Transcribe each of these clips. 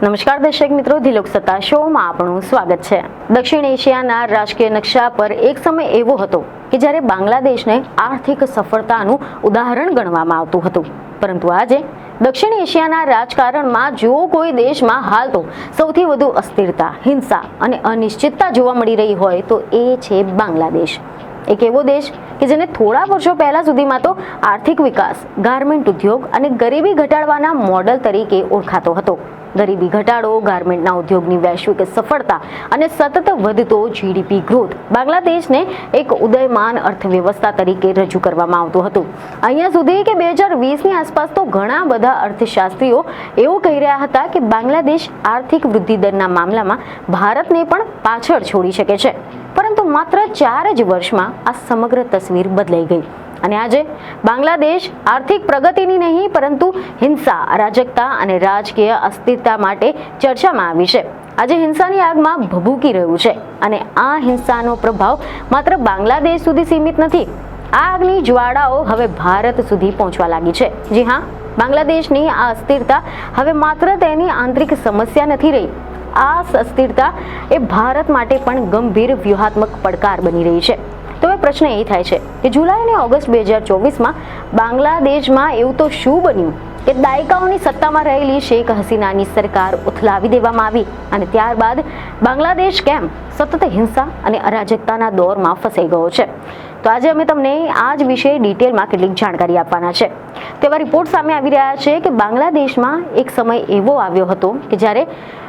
નમસ્કાર દર્શક મિત્રો, ધી લોકસત્તા શોમાં આપનું સ્વાગત છે। દક્ષિણ એશિયાના રાજકીય નકશા પર એક સમય એવો હતો કે જ્યારે બાંગ્લાદેશને આર્થિક સફળતાનું ઉદાહરણ ગણવામાં આવતું હતું, પરંતુ આજે દક્ષિણ એશિયાના રાજકારણમાં જો કોઈ દેશમાં હાલ તો સૌથી વધુ અસ્થિરતા, હિંસા અને અનિશ્ચિતતા જોવા મળી રહી હોય તો એ છે બાંગ્લાદેશ। એક એવો દેશ કે જેને થોડા વર્ષો પહેલા સુધીમાં તો આર્થિક વિકાસ, ગાર્મેન્ટ ઉદ્યોગ અને ગરીબી ઘટાડવાના મોડલ તરીકે ઓળખાતો હતો। ગરીબી ઘટાડો, ગાર્મેન્ટના ઉદ્યોગની વૈશ્વિક સફળતા અને સતત વધતો જીડીપી ગ્રોથ બાંગ્લાદેશને એક ઉદયમાન અર્થવ્યવસ્થા તરીકે રજૂ કરવામાં આવતું હતું। અહીંયા સુધી કે 2020ની આસપાસ તો ઘણા બધા અર્થશાસ્ત્રીઓ એવું કહી રહ્યા હતા કે બાંગ્લાદેશ આર્થિક વૃદ્ધિ દરના મામલામાં ભારતને પણ પાછળ છોડી શકે છે, પરંતુ માત્ર 4 જ વર્ષમાં આ સમગ્ર તસવીર બદલાઈ ગઈ અને આજે બાંગ્લાદેશ આર્થિક પ્રગતિની નહીં પરંતુ હિંસા, અરાજકતા અને રાજકીય અસ્થિરતા માટે ચર્ચામાં આવી છે। આજે હિંસાની આગમાં ભભૂકી રહ્યું છે અને આ હિંસાનો પ્રભાવ માત્ર બાંગ્લાદેશ સુધી સીમિત નથી। આ આગની જ્વાળાઓ હવે ભારત સુધી પહોંચવા લાગી છે। જી હા, બાંગ્લાદેશની આ અસ્થિરતા હવે માત્ર તેની આંતરિક સમસ્યા નથી રહી, આ અસ્થિરતા એ ભારત માટે પણ ગંભીર વ્યૂહાત્મક પડકાર બની રહી છે। તો એ પ્રશ્ન એ થાય છે કે જુલાઈ અને ઓગસ્ટ 2024માં બાંગ્લાદેશમાં એવું તો શું બન્યું કે દાયકાઓની સત્તામાં રહેલી શેખ હસીનાની સરકાર ઉથલાવી દેવામાં આવી અને ત્યારબાદ બાંગ્લાદેશ કેમ સતત હિંસા અને અરાજકતાના દોરમાં ફસાઈ ગયો છે? તો આજે અમે તમને આ જ વિશે ડિટેલમાં કેટલીક જાણકારી આપવાના છે। તેવા રિપોર્ટ સામે આવી રહ્યા છે કે બાંગ્લાદેશમાં એક સમય એવો આવ્યો હતો કે જ્યારે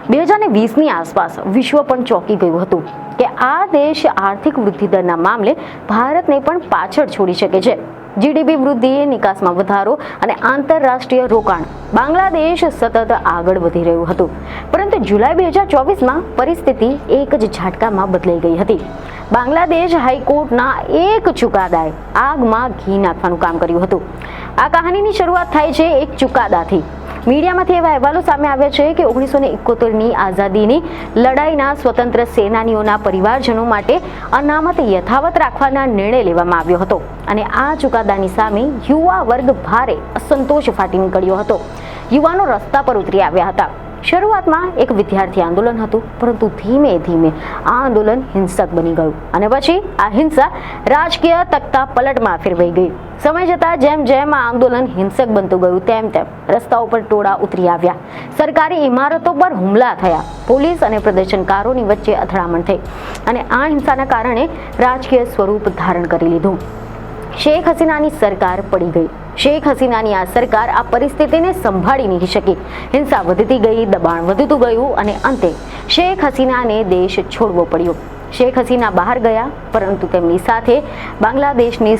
2020ની આસપાસ વિશ્વ પણ ચોંકી ગયું હતું કે આ દેશ આર્થિક વૃદ્ધિ દરના મામલે ભારતને પણ પાછળ છોડી શકે છે। જીડીપી વૃદ્ધિ, નિકાસમાં વધારો અને આંતરરાષ્ટ્રીય રોકાણ બાંગ્લાદેશ સતત આગળ વધી રહ્યું હતું, પરંતુ જુલાઈ 2024માં પરિસ્થિતિ એક જ ઝાટકામાં બદલાઈ ગઈ હતી। બાંગ્લાદેશ હાઈકોર્ટના એક ચુકાદાએ આગમાં ઘી નાખવાનું કામ કર્યું હતું। આ કહાનીની શરૂઆત થાય છે એક ચુકાદાથી। મીડિયામાંથી એવા અહેવાલો સામે આવ્યા છે કે 1971ની આઝાદીની લડાઈના સ્વતંત્ર સેનાનીઓના પરિવારજનો માટે અનામત યથાવત રાખવાના નિર્ણય લેવામાં આવ્યો હતો અને આ ચુકાદાની સામે યુવા વર્ગ ભારે અસંતોષ ફાટી નીકળ્યો હતો। યુવાનો રસ્તા પર ઉતરી આવ્યા હતા। શરૂઆતમાં એક વિદ્યાર્થી આંદોલન હતું, પરંતુ ધીમે ધીમે આ આંદોલન હિંસક બની ગયું અને પછી આ હિંસા રાજકીય તખ્તા પલટમાં ફેરવાઈ ગઈ। સમય જતાં જેમ જેમ આ આંદોલન હિંસક બનતું ગયું તેમ તેમ રસ્તાઓ પર ટોળા ઉતરી આવ્યા, સરકારી ઇમારતો પર હુમલા થયા, પોલીસ અને પ્રદર્શનકારોની વચ્ચે અથડામણ થઈ અને આ હિંસાના કારણે રાજકીય સ્વરૂપ ધારણ કરી લીધું। શેખ હસીનાની સરકાર પડી ગઈ। શેખ હસીનાની આ સરકાર આ પરિસ્થિતિને સંભાળી નહીં શકી। હિંસા વધતી ગઈ, દબાણ વધતું ગયું અને અંતે શેખ હસીનાને દેશ છોડવો પડ્યો। શેખ હસીના બહાર ગયા, પરંતુ તેમની સાથે બાંગ્લાદેશની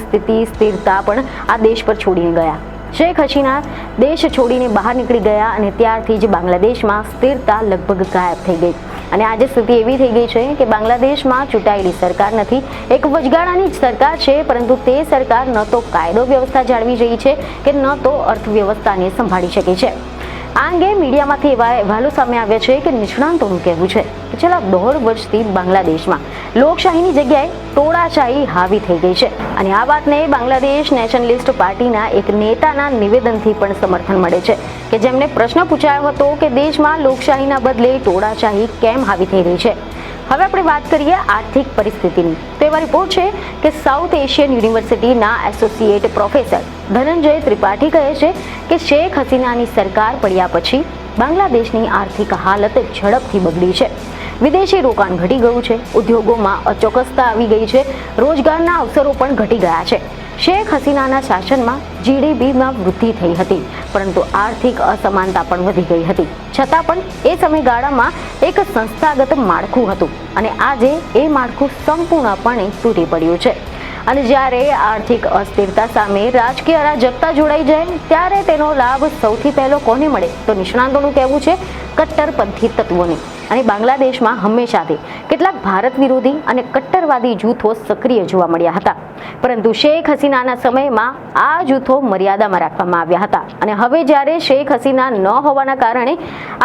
સ્થિરતા પણ આ દેશ પર છોડીને ગયા। શેખ હસીના દેશ છોડીને બહાર નીકળી ગયા અને ત્યારથી જ બાંગ્લાદેશમાં સ્થિરતા લગભગ ગાયબ થઈ ગઈ અને આજે સ્થિતિ એવી થઈ ગઈ છે કે બાંગ્લાદેશમાં ચૂંટાયેલી સરકાર નથી, એક વચગાળાની સરકાર છે, પરંતુ તે સરકાર ન તો કાયદો વ્યવસ્થા જાળવી રહી છે કે ન તો અર્થવ્યવસ્થાને સંભાળી શકે છે। આ અંગે મીડિયામાંથી એવા અહેવાલો સામે આવ્યા છે કે નિષ્ણાંતોનું કહેવું છે કે છેલ્લા 1.5 વર્ષથી બાંગ્લાદેશમાં લોકશાહીની જગ્યાએ ટોળાશાહી હાવી થઈ ગઈ છે અને આ વાતને બાંગ્લાદેશ નેશનલિસ્ટ પાર્ટીના એક નેતાના નિવેદનથી પણ સમર્થન મળે છે કે જેમને પ્રશ્ન પૂછાયો હતો કે દેશમાં લોકશાહીના બદલે ટોળાશાહી કેમ હાવી થઈ રહી છે। હવે આપણે વાત કરીએ આર્થિક પરિસ્થિતિની। તો એવા રિપોર્ટ છે કે સાઉથ એશિયન યુનિવર્સિટીના એસોસિએટ પ્રોફેસર ધનંજય ત્રિપાઠી કહે છે કે શેખ હસીનાની સરકાર પડ્યા પછી બાંગ્લાદેશની આર્થિક હાલત ઝડપથી બગડી છે। વિદેશી રોકાણ ઘટી ગયું છે, ઉદ્યોગોમાં અચોક્કસતા આવી ગઈ છે, રોજગારના અવસરો પણ ઘટી ગયા છે। શેખ હસીનાના શાસનમાં જીડીપીમાં વૃદ્ધિ થઈ હતી, પરંતુ આર્થિક અસમાનતા પણ વધી ગઈ હતી। છતાં પણ એ સમયગાળામાં એક સંસ્થાગત માળખું હતું અને આજે એ માળખું સંપૂર્ણપણે તૂટી પડ્યું છે અને જ્યારે આર્થિક અસ્થિરતા સામે રાજકીય અરાજકતા જોડાઈ જાય ત્યારે તેનો લાભ સૌથી પહેલો કોને મળે? તો નિષ્ણાંતોનું કહેવું છે કટ્ટરપંથી તત્વોને। અને બાંગ્લાદેશમાં હંમેશાથી કેટલાક ભારત વિરોધી અને કટ્ટરવાદી જૂથો સક્રિય જોવા મળ્યા હતા, પરંતુ શેખ હસીનાના સમયમાં આ જૂથો મર્યાદામાં રાખવામાં આવ્યા હતા અને હવે જ્યારે શેખ હસીના ન હોવાના કારણે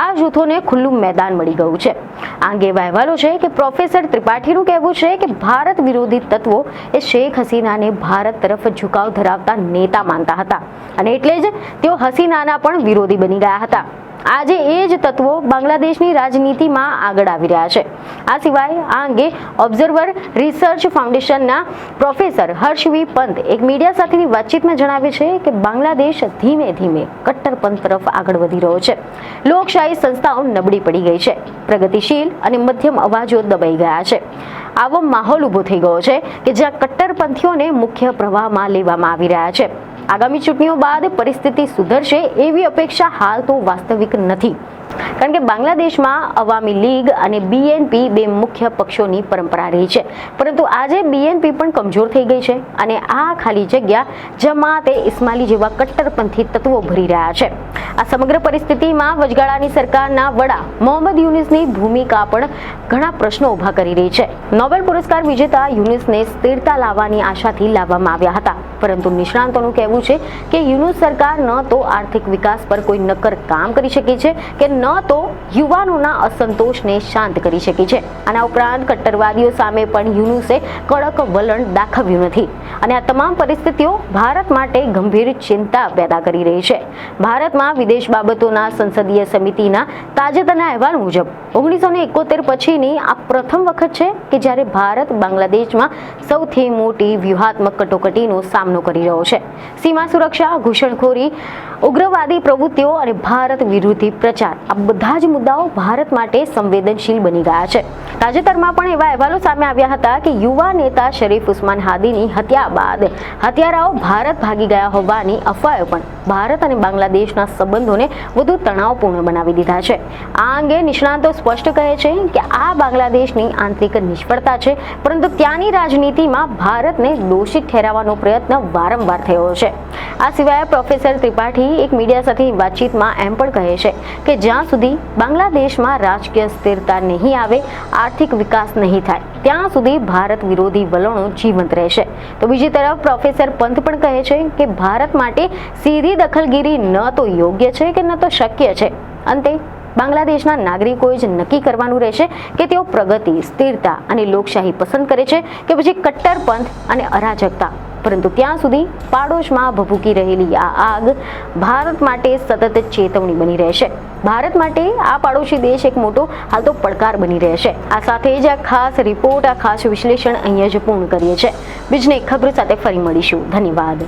આ જૂથોને ખુલ્લું મેદાન મળી ગયું છે. આ અંગે એવા અહેવાલો છે કે પ્રોફેસર ત્રિપાઠીનું કહેવું છે કે ભારત વિરોધી તત્વો એ શેખ હસીનાને ભારત તરફ ઝુકાવ ધરાવતા નેતા માનતા હતા અને એટલે જ તેઓ હસીનાના પણ વિરોધી બની ગયા હતા. આજે એ જ તત્વો બાંગ્લાદેશની રાજનીતિમાં આગળ આવી રહ્યા છે. આ સિવાય આ અંગે ઓબ્ઝર્વર રિસર્ચ ફાઉન્ડેશનના પ્રોફેસર હર્ષવી પંત એક મીડિયા સાથેની વાતચીતમાં જણાવે છે કે બાંગ્લાદેશ ધીમે ધીમે કટ્ટરપંથ તરફ આગળ વધી રહ્યો છે. લોકશાહી સંસ્થાઓ નબળી પડી ગઈ છે, પ્રગતિશીલ અને મધ્યમ અવાજો દબાઈ ગયા છે. આવો માહોલ ઊભો થઈ ગયો છે કે જ્યાં કટ્ટરપંથીઓને મુખ્ય પ્રવાહમાં લેવામાં આવી રહ્યા છે. આગામી ચૂંટણીઓ બાદ પરિસ્થિતિ સુધરશે એવી અપેક્ષા હાલ તો વાસ્તવિક નથી, કારણ કે બાંગ્લાદેશમાં અવામી લીગ અને BNP બે મુખ્ય પક્ષોની પરંપરા રહી છે, પરંતુ આજે BNP પણ કમજોર થઈ ગઈ છે અને આ ખાલી જગ્યા જમાતે ઇસ્માઇલી જેવા કટ્ટરપંથી તત્વો ભરી રહ્યા છે. આ સમગ્ર પરિસ્થિતિમાં વચગાળાની સરકારના વડા મોહમ્મદ યુનુસની ભૂમિકા પણ ઘણા પ્રશ્નો ઊભા કરી રહી છે. નોબેલ પુરસ્કાર વિજેતા યુનુસને સ્થિરતા લાવવાની આશાથી લાવવામાં આવ્યા હતા, પરંતુ નિષ્ણાંતોનું કહેવું છે કે યુનુસ સરકાર ન તો આર્થિક વિકાસ પર કોઈ નક્કર કામ કરી શકી છે કે ન તો યુવાનોના અસંતોષને શાંત કરી શકી છે. આના ઉપરાંત કટ્ટરવાદીઓ સામે પણ યુનુસે કડક વલણ દાખવ્યું નથી અને આ તમામ પરિસ્થિતિઓ ભારત માટે ગંભીર ચિંતા પેદા કરી રહી છે. ભારતમાં વિદેશ બાબતોના સંસદીય સમિતિના તાજેતરના અહેવાલ મુજબ 1971 પછીની આ પ્રથમ વખત છે કે જ્યારે ભારત બાંગ્લાદેશમાં સૌથી મોટી વ્યૂહાત્મક કટોકટીનો સામનો કરી રહ્યો છે. સીમા સુરક્ષા, ઘૂસણખોરી, ઉગ્રવાદી પ્રવૃત્તિઓ અને ભારત વિરોધી પ્રચાર, આ બધા જ મુદ્દાઓ ભારત માટે સંવેદનશીલ બની ગયા છે. તાજેતરમાં પણ એવા અહેવાલો સામે આવ્યા હતા કે યુવા નેતા શરીફ ઉસ્માન હાદીની હત્યા બાદ હત્યારાઓ ભારત ભાગી ગયા હોવાની અફવાઓ પણ ભારત અને બાંગ્લાદેશના સંબંધોને વધુ તણાવપૂર્ણ બનાવી દીધા છે. આ અંગે નિષ્ણાતો સ્પષ્ટ કહે છે કે આ બાંગ્લાદેશની આંતરિક નિષ્ફળતા છે, પરંતુ ત્યાંની રાજનીતિમાં ભારતને દોષિત ઠેરવવાનો પ્રયત્ન વારંવાર થયો છે. આ સિવાય પ્રોફેસર ત્રિપાઠી એક મીડિયા સાથેની વાતચીતમાં એમ પણ કહે છે કે જ્યાં સુધી બાંગ્લાદેશમાં રાજકીય સ્થિરતા નહીં આવે, આર્થિક વિકાસ નહીં થાય, ત્યાં સુધી ભારત વિરોધી વલણો જીવંત રહેશે. તો બીજી તરફ પ્રોફેસર પંત પણ કહે છે કે ભારત માટે સીધી દખલગીરી ન તો યોગ્ય છે કે ન તો શક્ય છે. અંતે બાંગ્લાદેશના નાગરિકોએ જ નક્કી કરવાનું રહેશે કે તેઓ પ્રગતિ, સ્થિરતા અને લોકશાહી પસંદ કરે છે કે પછી કટ્ટરપંથ અને અરાજકતા. પરંતુ ત્યાં સુધી પાડોશમાં ભભૂકી રહેલી આ આગ ભારત માટે સતત ચેતવણી બની રહેશે. ભારત માટે આ પાડોશી દેશ એક મોટો હાલ તો પડકાર બની રહેશે. આ સાથે જ આ ખાસ રિપોર્ટ, આ ખાસ વિશ્લેષણ અહીંયા જ પૂર્ણ કરીએ છીએ. બીજને ખબર સાથે ફરી મળીશું. ધન્યવાદ.